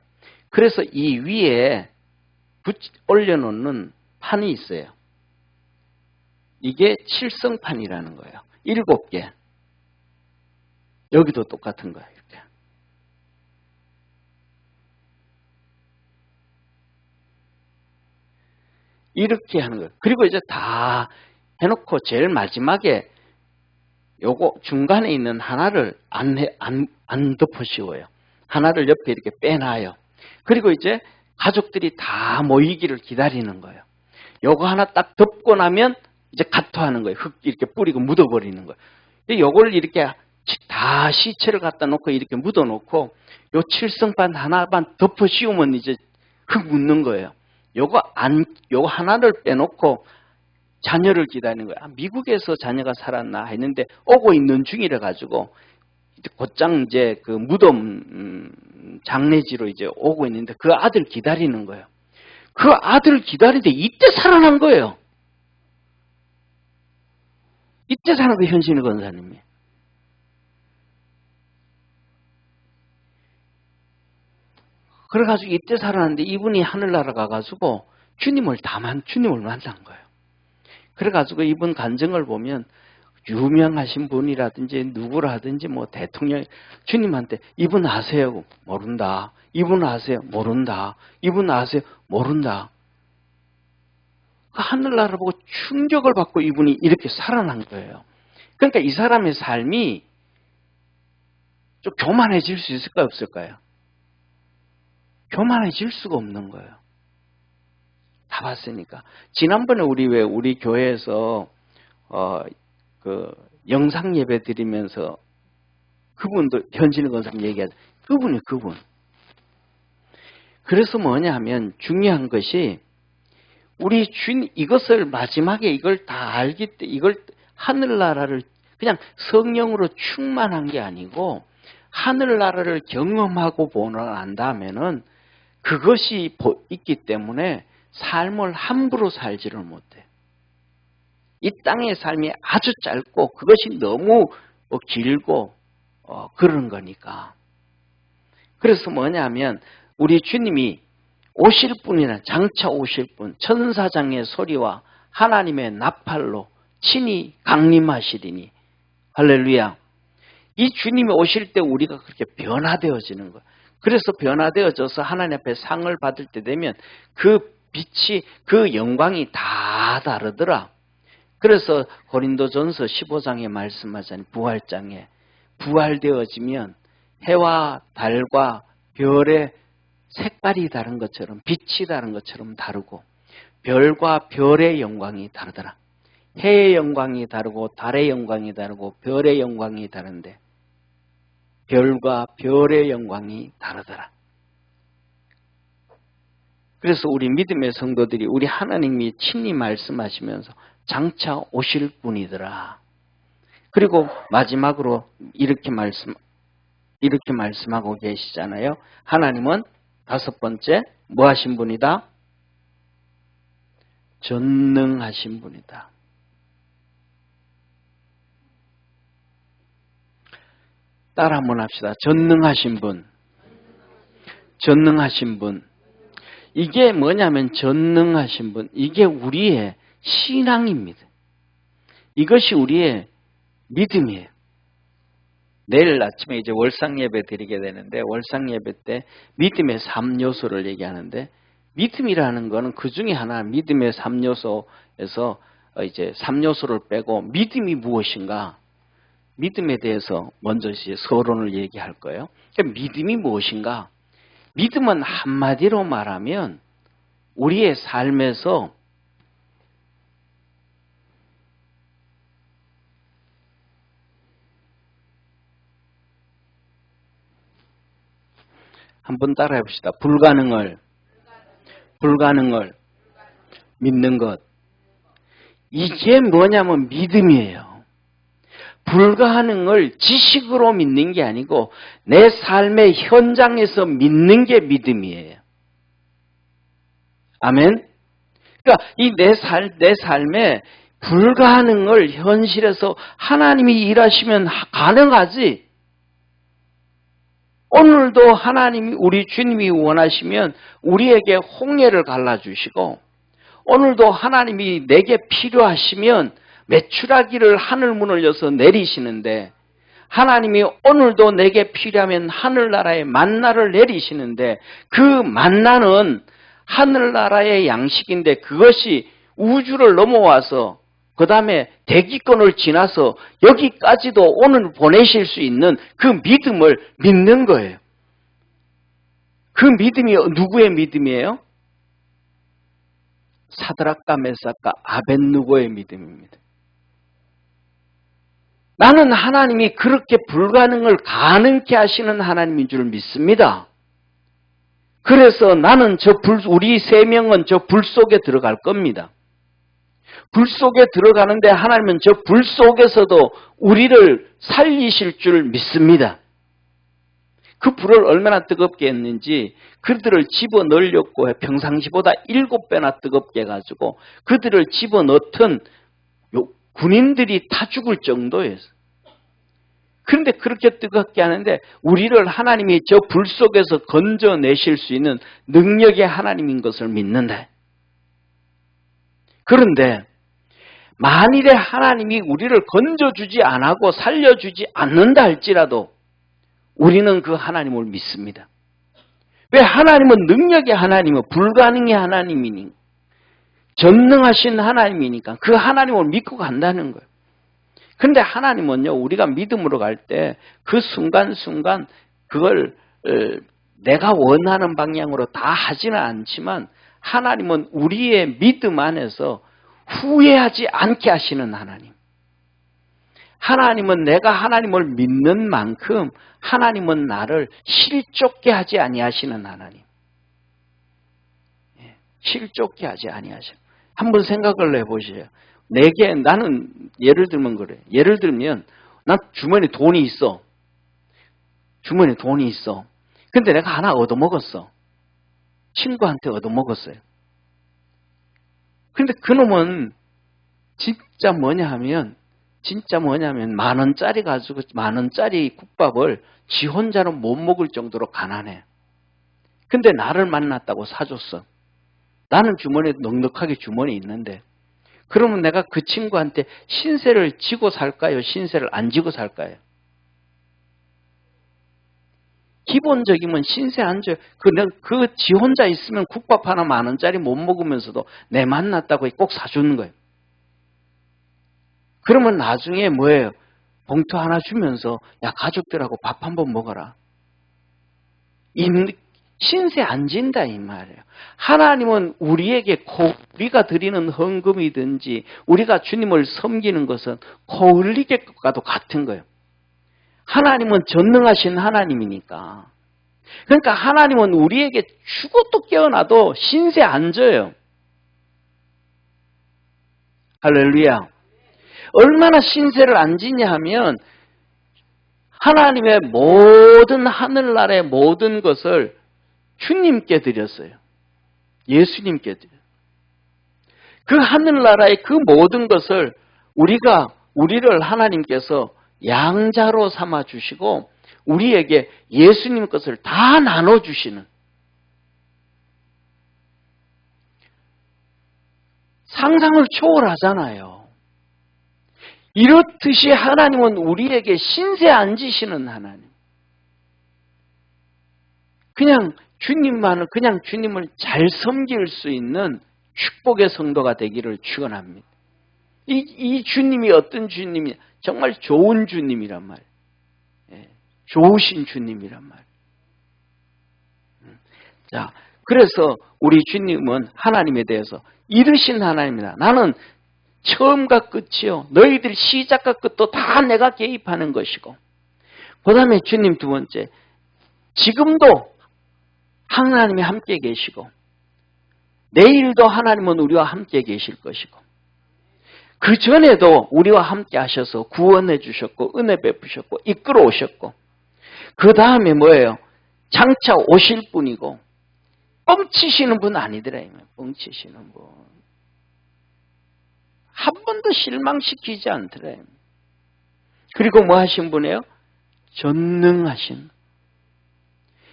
그래서 이 위에 올려놓는 판이 있어요. 이게 칠성판이라는 거예요. 7개. 여기도 똑같은 거예요. 이렇게. 이렇게 하는 거예요. 그리고 이제 다 해놓고 제일 마지막에 요거 중간에 있는 하나를 안 덮어 씌워요. 하나를 옆에 이렇게 빼놔요. 그리고 이제 가족들이 다 모이기를 기다리는 거예요. 요거 하나 딱 덮고 나면 이제 가토하는 거예요. 흙 이렇게 뿌리고 묻어버리는 거예요. 요걸 이렇게 다 시체를 갖다 놓고 이렇게 묻어놓고 요 칠성판 하나만 덮어 씌우면 이제 흙 묻는 거예요. 요거 하나를 빼놓고 자녀를 기다리는 거예요. 미국에서 자녀가 살았나 했는데 오고 있는 중이라 가지고 곧장 이제 그 무덤 장례지로 이제 오고 있는데 그 아들 기다리는 거예요. 그 아들을 기다리는데 이때 살아난 거예요. 이때 살아난 거 현신의 권사님이. 그래가지고 이때 살아났는데 이분이 하늘나라 가가지고 주님을 만난 거예요. 그래가지고 이분 간증을 보면 유명하신 분이라든지 누구라든지 뭐 대통령 주님한테 이분 아세요? 모른다. 이분 아세요? 모른다. 이분 아세요? 모른다. 그 하늘나라 보고 충격을 받고 이분이 이렇게 살아난 거예요. 그러니까 이 사람의 삶이 좀 교만해질 수 있을까요? 없을까요? 교만해질 수가 없는 거예요. 다 봤으니까. 지난번에 우리 교회에서 그 영상 예배 드리면서 그분도 현진의 권사님 얘기하죠. 그분. 그래서 뭐냐 하면 중요한 것이 우리 주님 이것을 마지막에 이걸 다 알기 때문에 이걸 하늘나라를 그냥 성령으로 충만한 게 아니고 하늘나라를 경험하고 보고 난 다음에는 그것이 있기 때문에 삶을 함부로 살지를 못해. 이 땅의 삶이 아주 짧고 그것이 너무 길고 그런 거니까. 그래서 뭐냐면 우리 주님이 오실 분이나 장차 오실 분 천사장의 소리와 하나님의 나팔로 친히 강림하시리니 할렐루야. 이 주님이 오실 때 우리가 그렇게 변화되어지는 거예요. 그래서 변화되어져서 하나님 앞에 상을 받을 때 되면 그 빛이 그 영광이 다 다르더라. 그래서 고린도전서 15장에 말씀하자니 부활장에 부활되어지면 해와 달과 별의 색깔이 다른 것처럼 빛이 다른 것처럼 다르고 별과 별의 영광이 다르더라. 해의 영광이 다르고 달의 영광이 다르고 별의 영광이 다른데 별과 별의 영광이 다르더라. 그래서 우리 믿음의 성도들이 우리 하나님이 친히 말씀하시면서 장차 오실 분이더라. 그리고 마지막으로 이렇게 말씀하고 계시잖아요. 하나님은 5번째 뭐 하신 분이다? 전능하신 분이다. 따라 한번 합시다. 전능하신 분. 전능하신 분. 이게 뭐냐면 전능하신 분. 이게 우리의 신앙입니다. 이것이 우리의 믿음이에요. 내일 아침에 이제 월상 예배 드리게 되는데 월상 예배 때 믿음의 3요소를 얘기하는데 믿음이라는 거는 그 중에 하나 믿음의 3요소에서 이제 3요소를 빼고 믿음이 무엇인가? 믿음에 대해서 먼저 이제 서론을 얘기할 거예요. 그러니까 믿음이 무엇인가? 믿음은 한마디로 말하면 우리의 삶에서 한번 따라해 봅시다. 불가능을 믿는 것. 이게 뭐냐면 믿음이에요. 불가능을 지식으로 믿는 게 아니고 내 삶의 현장에서 믿는 게 믿음이에요. 아멘? 그러니까 이 내 삶에 불가능을 현실에서 하나님이 일하시면 가능하지. 오늘도 하나님이 우리 주님이 원하시면 우리에게 홍해를 갈라주시고 오늘도 하나님이 내게 필요하시면 메추라기를 하늘문을 여서 내리시는데 하나님이 오늘도 내게 필요하면 하늘나라의 만나를 내리시는데 그 만나는 하늘나라의 양식인데 그것이 우주를 넘어와서 그 다음에 대기권을 지나서 여기까지도 오늘 보내실 수 있는 그 믿음을 믿는 거예요. 그 믿음이 누구의 믿음이에요? 사드락과 메삭과 아벳느고의 믿음입니다. 나는 하나님이 그렇게 불가능을 가능케 하시는 하나님인 줄 믿습니다. 그래서 나는 우리 세 명은 저 불 속에 들어갈 겁니다. 불 속에 들어가는데 하나님은 저 불 속에서도 우리를 살리실 줄 믿습니다. 그 불을 얼마나 뜨겁게 했는지 그들을 집어넣으려고 평상시보다 7배나 뜨겁게 해가지고 그들을 집어넣던 군인들이 다 죽을 정도였어요. 그런데 그렇게 뜨겁게 하는데 우리를 하나님이 저 불 속에서 건져내실 수 있는 능력의 하나님인 것을 믿는다. 그런데 만일에 하나님이 우리를 건져주지 않고 살려주지 않는다 할지라도 우리는 그 하나님을 믿습니다. 왜? 하나님은 능력의 하나님은 불가능의 하나님이니 전능하신 하나님이니까 그 하나님을 믿고 간다는 거예요. 그런데 하나님은요, 우리가 믿음으로 갈 때 그 순간순간 그걸 내가 원하는 방향으로 다 하지는 않지만 하나님은 우리의 믿음 안에서 후회하지 않게 하시는 하나님. 하나님은 내가 하나님을 믿는 만큼 하나님은 나를 실족게 하지 아니하시는 하나님. 실족게 하지 아니하시는. 한번 생각을 해보세요. 나는 예를 들면 그래. 예를 들면 난 주머니에 돈이 있어. 주머니에 돈이 있어. 근데 내가 하나 얻어먹었어. 친구한테 얻어먹었어요. 근데 그놈은 진짜 뭐냐면 10,000원짜리 가지고 10,000원짜리 국밥을 지 혼자는 못 먹을 정도로 가난해. 근데 나를 만났다고 사줬어. 나는 주머니에 넉넉하게 주머니 있는데 그러면 내가 그 친구한테 신세를 지고 살까요? 신세를 안 지고 살까요? 기본적이면 신세 안 져요. 지 혼자 있으면 국밥 하나 10,000원짜리 못 먹으면서도 내 만났다고 꼭 사주는 거예요. 그러면 나중에 뭐예요? 봉투 하나 주면서 야 가족들하고 밥 한번 먹어라. 신세 안 진다 이 말이에요. 하나님은 우리에게 우리가 드리는 헌금이든지 우리가 주님을 섬기는 것은 코 흘리게 것과도 같은 거예요. 하나님은 전능하신 하나님이니까. 그러니까 하나님은 우리에게 죽어도 깨어나도 신세 안 져요. 할렐루야. 얼마나 신세를 안 지냐 하면 하나님의 모든 하늘나라의 모든 것을 주님께 드렸어요. 예수님께 드렸어요. 그 하늘나라의 그 모든 것을 우리를 하나님께서 양자로 삼아 주시고 우리에게 예수님 것을 다 나눠 주시는 상상을 초월하잖아요. 이렇듯이 하나님은 우리에게 신세 안 지시는 하나님. 그냥 주님을 잘 섬길 수 있는 축복의 성도가 되기를 축원합니다. 이 주님이 어떤 주님이냐? 정말 좋은 주님이란 말. 좋으신 주님이란 말. 자, 그래서 우리 주님은 하나님에 대해서 이르신 하나님이다. 나는 처음과 끝이요. 너희들 시작과 끝도 다 내가 개입하는 것이고. 그 다음에 주님 두 번째, 지금도 하나님이 함께 계시고 내일도 하나님은 우리와 함께 계실 것이고 그 전에도 우리와 함께 하셔서 구원해 주셨고 은혜 베푸셨고 이끌어 오셨고 그 다음에 뭐예요? 장차 오실 분이고 뻥치시는 분 아니더라. 뻥치시는 분. 한 번도 실망시키지 않더라. 그리고 뭐 하신 분이에요? 전능하신.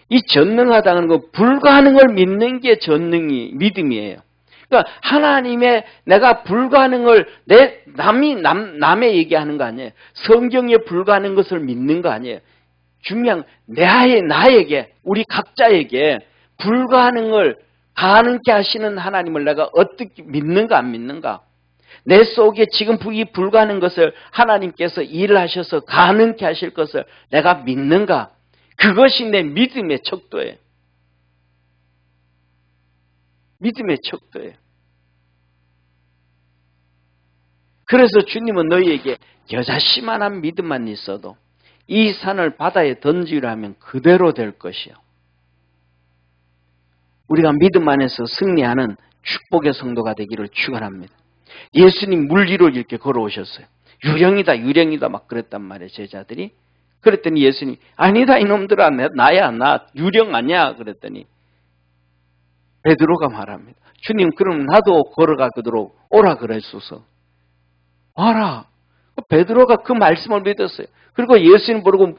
이 전능하다는 거 불가능을 믿는 게 믿음이에요. 그러니까 하나님의 내가 불가능을 남의 얘기하는 거 아니에요. 성경에 불가능한 것을 믿는 거 아니에요. 중요한 나에게 우리 각자에게 불가능을 가능케 하시는 하나님을 내가 어떻게 믿는가 안 믿는가. 내 속에 지금 이 불가능한 것을 하나님께서 일을 하셔서 가능케 하실 것을 내가 믿는가. 그것이 내 믿음의 척도예요. 믿음의 척도예요. 그래서 주님은 너희에게 여자씨만한 믿음만 있어도 이 산을 바다에 던지려 하면 그대로 될 것이요. 우리가 믿음 안에서 승리하는 축복의 성도가 되기를 축원합니다. 예수님 물 위로 이렇게 걸어오셨어요. 유령이다 막 그랬단 말이에요. 제자들이. 그랬더니 예수님 아니다 이놈들아 나야 나 유령 아니야 그랬더니 베드로가 말합니다. 주님 그럼 나도 걸어가도록 오라 그랬소서. 와라. 베드로가 그 말씀을 믿었어요. 그리고 예수님 부르고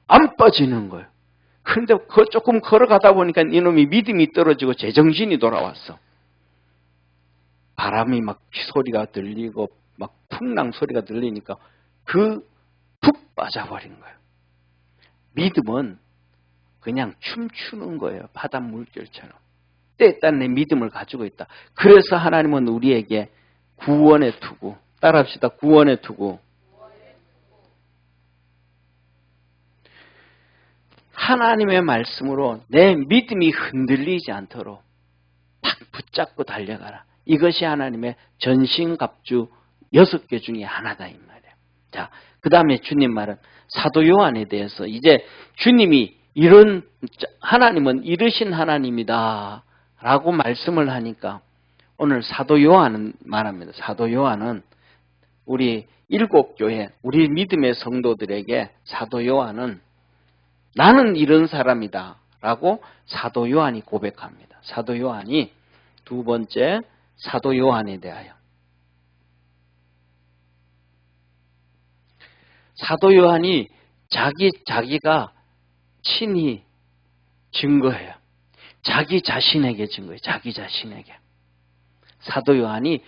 안 빠지는 거예요. 그런데 조금 걸어가다 보니까 이놈이 믿음이 떨어지고 제정신이 돌아왔어. 바람이 막 소리가 들리고 막 풍랑 소리가 들리니까 푹 빠져버린 거예요. 믿음은 그냥 춤추는 거예요. 바다 물결처럼. 때에 따른 내 믿음을 가지고 있다. 그래서 하나님은 우리에게 구원의 투구. 따라합시다. 구원의 투구. 하나님의 말씀으로 내 믿음이 흔들리지 않도록 탁 붙잡고 달려가라. 이것이 하나님의 전신갑주 6개 중에 하나다 이 말이에요. 자, 그 다음에 주님 말은 사도 요한에 대해서 이제 주님이 하나님은 이르신 하나님이다 라고 말씀을 하니까 오늘 사도 요한은 말합니다. 사도 요한은 우리 7교회 우리 믿음의 성도들에게 사도 요한은 나는 이런 사람이다 라고 사도 요한이 고백합니다. 사도 요한이 두 번째 사도 요한에 대하여 사도 요한이 자기가 친히 증거해요. 자기 자신에게 증거해요. 자기 자신에게. 사도 요한이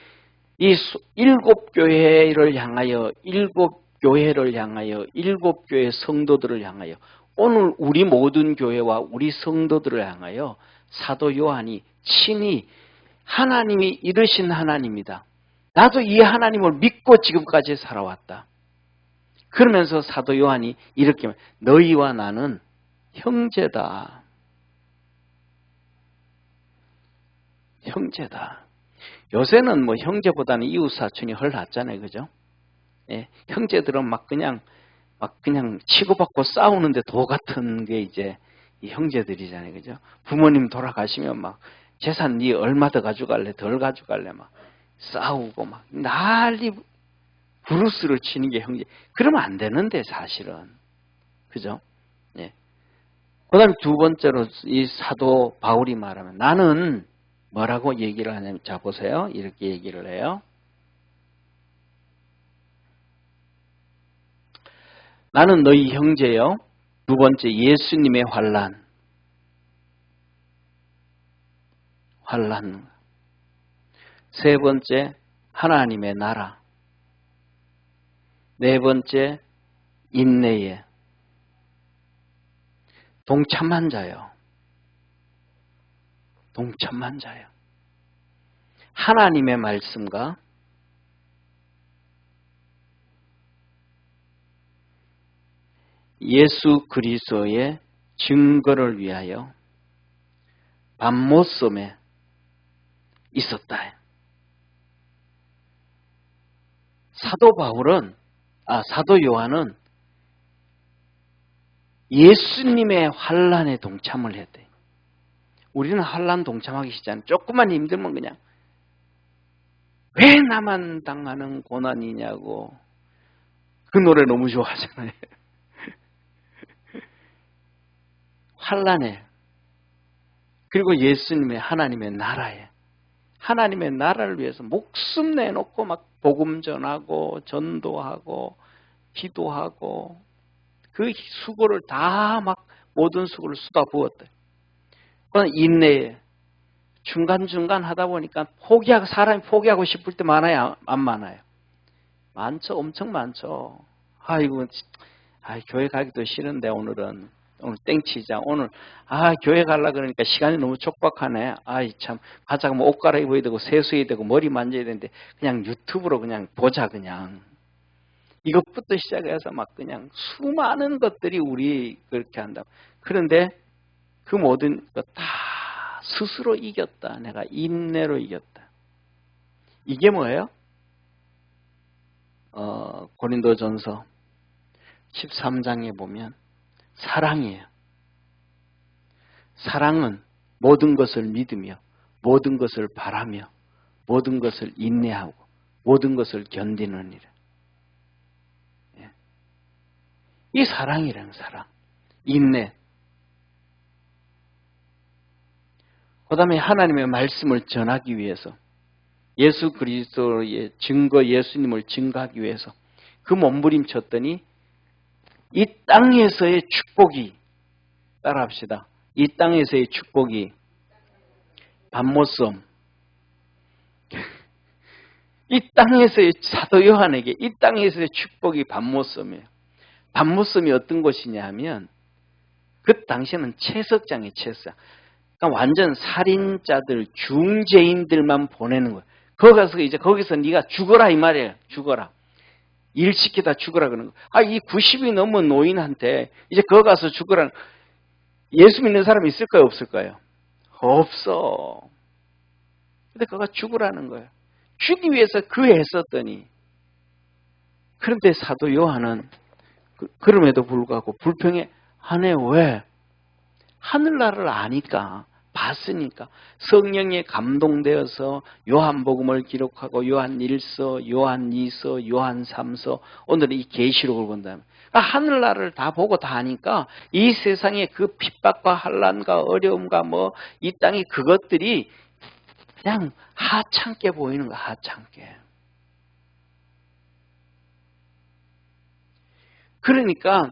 이 7교회를 향하여 7교회 성도들을 향하여 오늘 우리 모든 교회와 우리 성도들을 향하여 사도 요한이 친히 하나님이 이르신 하나님이다. 나도 이 하나님을 믿고 지금까지 살아왔다. 그러면서 사도 요한이 이렇게 말해요. 너희와 나는 형제다. 형제다. 요새는 뭐 형제보다는 이웃 사촌이 훨 낫잖아요. 그죠? 예, 형제들은 막 그냥 치고받고 싸우는데 도 같은 게 이제 이 형제들이잖아요. 그죠? 부모님 돌아가시면 막 재산 니 얼마 더 가져갈래? 덜 가져갈래? 막 싸우고 막 난리 브루스를 치는 게 형제. 그러면 안 되는데 사실은. 그죠? 예. 그다음 두 번째로 이 사도 바울이 말하면 나는 뭐라고 얘기를 하냐면 자 보세요. 이렇게 얘기를 해요. 나는 너희 형제요. 두 번째 예수님의 환난. 세 번째 하나님의 나라. 네 번째, 인내에 동참한 자요. 동참한 자요. 하나님의 말씀과 예수 그리스도의 증거를 위하여 밤모섬에 있었다. 사도 요한은 예수님의 환난에 동참을 했대. 우리는 환난 동참하기 쉽지 않아요. 조금만 힘들면 그냥 왜 나만 당하는 고난이냐고. 그 노래 너무 좋아하잖아요. 환난에, 그리고 예수님의 하나님의 나라를 위해서 목숨 내놓고 막 복음 전하고 전도하고 기도하고 그 수고를 다 막 모든 수고를 쏟아부었대. 그건 인내에 중간중간 하다 보니까 사람이 포기하고 싶을 때 많아요? 안 많아요? 많죠. 엄청 많죠. 아이고, 교회 가기도 싫은데 오늘 땡치자. 오늘 교회 가려고 그러니까 시간이 너무 촉박하네. 참 가자고 뭐 옷 갈아입어야 되고 세수해야 되고 머리 만져야 되는데 그냥 유튜브로 그냥 보자 그냥. 이것부터 시작해서 막 그냥 수많은 것들이 우리 그렇게 한다. 그런데 그 모든 것 다 스스로 이겼다. 내가 인내로 이겼다. 이게 뭐예요? 고린도전서 13장에 보면 사랑이에요. 사랑은 모든 것을 믿으며 모든 것을 바라며 모든 것을 인내하고 모든 것을 견디는 일. 이 사랑이라는 사랑, 인내. 그 다음에 하나님의 말씀을 전하기 위해서 예수 그리스도의 증거, 예수님을 증거하기 위해서 그 몸부림쳤더니 이 땅에서의 축복이, 따라합시다. 이 땅에서의 축복이 밤모섬. 이 땅에서의 사도 요한에게 이 땅에서의 축복이 밤모섬이에요. 밤모섬이 어떤 곳이냐 하면 그 당시에는 채석장이에요. 채석. 그러니까 완전 살인자들, 중죄인들만 보내는 거예요. 거기 가서 이제 거기서 네가 죽어라 이 말이에요. 죽어라. 일 시키다 죽어라 그러는 거예요. 이 90이 넘은 노인한테 이제 거기 가서 죽어라. 예수 믿는 사람이 있을까요? 없을까요? 없어. 근데 그가 죽으라는 거예요. 죽기 위해서 애썼더니. 그런데 사도 요한은 그럼에도 불구하고 불평해. 하네. 왜? 하늘나라를 아니까, 봤으니까 성령에 감동되어서 요한복음을 기록하고 요한 1서, 요한 2서, 요한 3서, 오늘은 이 계시록을 본다면 그러니까 하늘나라를 다 보고 다 아니까 이 세상의 그 핍박과 환난과 어려움과 이 땅의 그것들이 그냥 하찮게 보이는 거야. 하찮게. 그러니까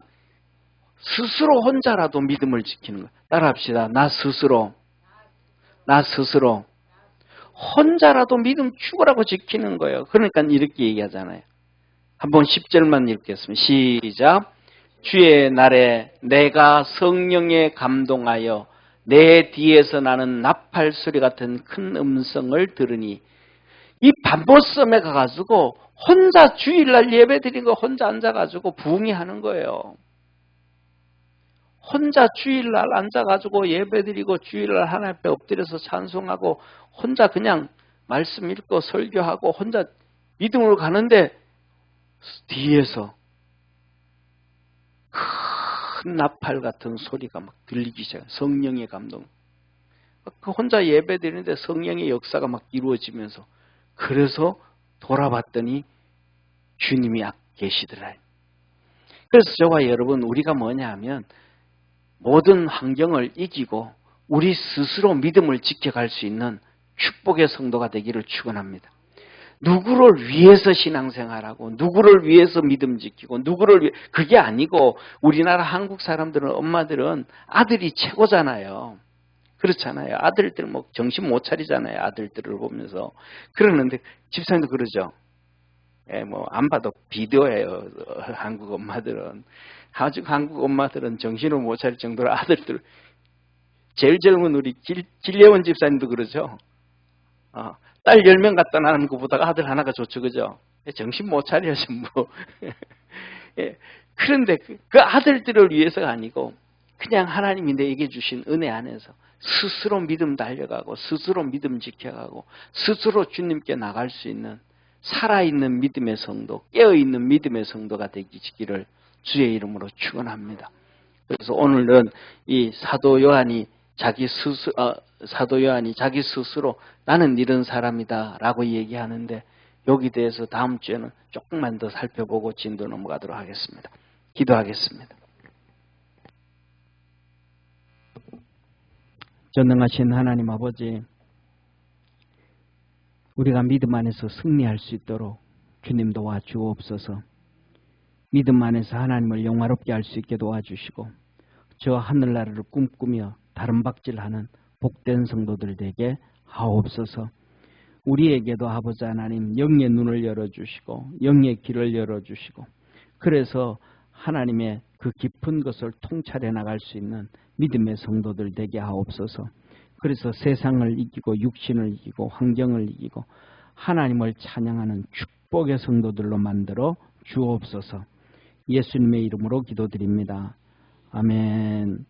스스로 혼자라도 믿음을 지키는 거야. 따라합시다. 나 스스로 혼자라도 믿음 죽으라고 지키는 거예요. 그러니까 이렇게 얘기하잖아요. 한번 10절만 읽겠습니다. 시작. 주의 날에 내가 성령에 감동하여 내 뒤에서 나는 나팔 소리 같은 큰 음성을 들으니, 이 밤모섬에 가가지고 혼자 주일날 예배 드린 거 혼자 앉아가지고 부흥이 하는 거예요. 혼자 주일날 앉아가지고 예배드리고 주일날 하나님 앞에 엎드려서 찬송하고 혼자 그냥 말씀 읽고 설교하고 혼자 믿음으로 가는데 뒤에서 큰 나팔 같은 소리가 막 들리기 시작해요. 성령의 감동. 그 혼자 예배드리는데 성령의 역사가 막 이루어지면서, 그래서 돌아봤더니 주님이 계시더라. 그래서 저와 여러분, 우리가 뭐냐 하면 모든 환경을 이기고 우리 스스로 믿음을 지켜갈 수 있는 축복의 성도가 되기를 축원합니다. 누구를 위해서 신앙생활하고 누구를 위해서 믿음 지키고 그게 아니고, 우리나라 한국 사람들은, 엄마들은 아들이 최고잖아요. 그렇잖아요. 아들들 정신 못 차리잖아요. 아들들을 보면서. 그러는데 집사님도 그러죠. 뭐 안 봐도 비디오예요. 한국 엄마들은. 아주 한국 엄마들은 정신을 못 차릴 정도로 아들들, 제일 젊은 우리 길예원 집사님도 그러죠. 딸 10명 갖다 낳는 것보다 아들 하나가 좋죠. 그죠? 정신 못 차려 전부. 예. 그런데 그 아들들을 위해서가 아니고 그냥 하나님이 내게 주신 은혜 안에서 스스로 믿음 달려가고 스스로 믿음 지켜가고 스스로 주님께 나갈 수 있는 살아있는 믿음의 성도, 깨어있는 믿음의 성도가 되기를 주의 이름으로 축원합니다. 그래서 오늘은 이 사도 요한이 자기 스스로 나는 이런 사람이다 라고 얘기하는데, 여기 대해서 다음 주에는 조금만 더 살펴보고 진도 넘어가도록 하겠습니다. 기도하겠습니다. 전능하신 하나님 아버지, 우리가 믿음 안에서 승리할 수 있도록 주님 도와주옵소서. 믿음 안에서 하나님을 영화롭게 할 수 있게 도와주시고, 저 하늘나라를 꿈꾸며 다름박질하는 복된 성도들 되게 하옵소서. 우리에게도 아버지 하나님 영의 눈을 열어주시고 영의 길을 열어주시고, 그래서 하나님의 그 깊은 것을 통찰해 나갈 수 있는 믿음의 성도들 되게 하옵소서. 그래서 세상을 이기고 육신을 이기고 환경을 이기고 하나님을 찬양하는 축복의 성도들로 만들어 주옵소서. 예수님의 이름으로 기도드립니다. 아멘.